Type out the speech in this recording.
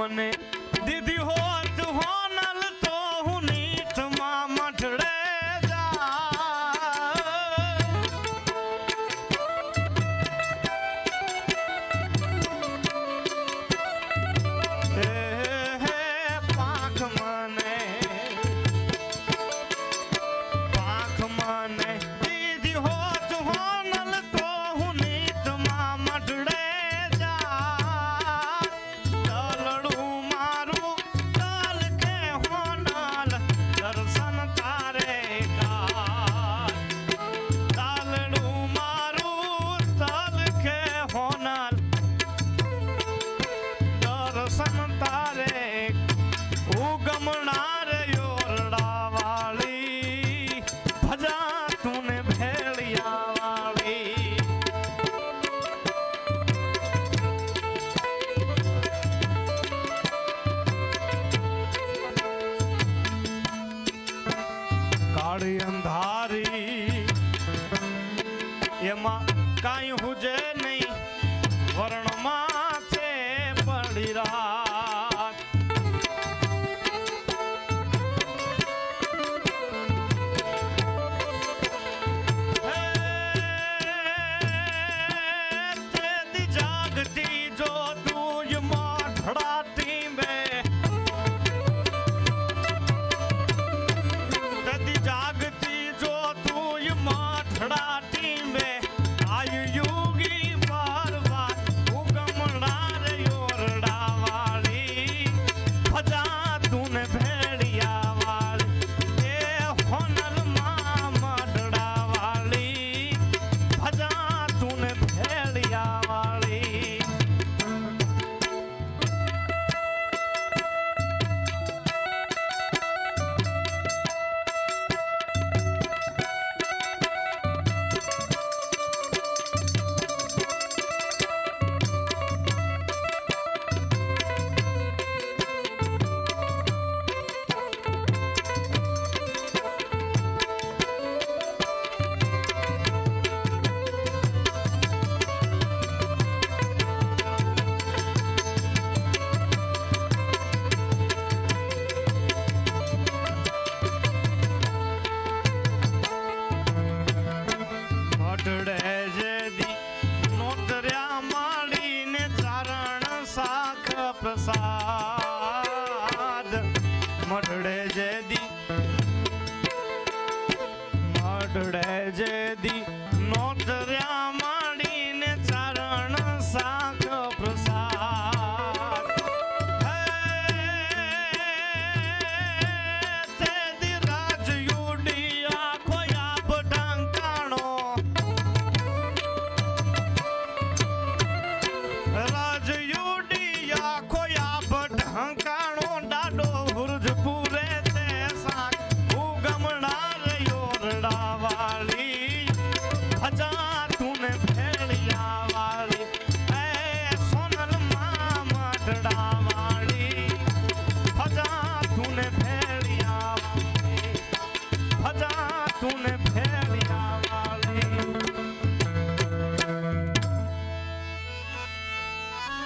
મને દીધી હોત હોનલ તો હું નીઠમાં મઠડે અંધારી એમાં કાંઈ હુજે નહીં વર્ણમાં છે પડી રાત તેદી જાગતી જો તું માઠડા ટીંબે તેદી જાગતી જો તું માઠડા ટીંબે આયુ યોગી પારવા ઉગમણા રે ઓરડા વાળી ભજા તું ભેડિયા વાળી એ હોનલ માં મડડા વાળી ભજા તું ભેડિયા વાળી પ્રસાદ મઢડે જેદી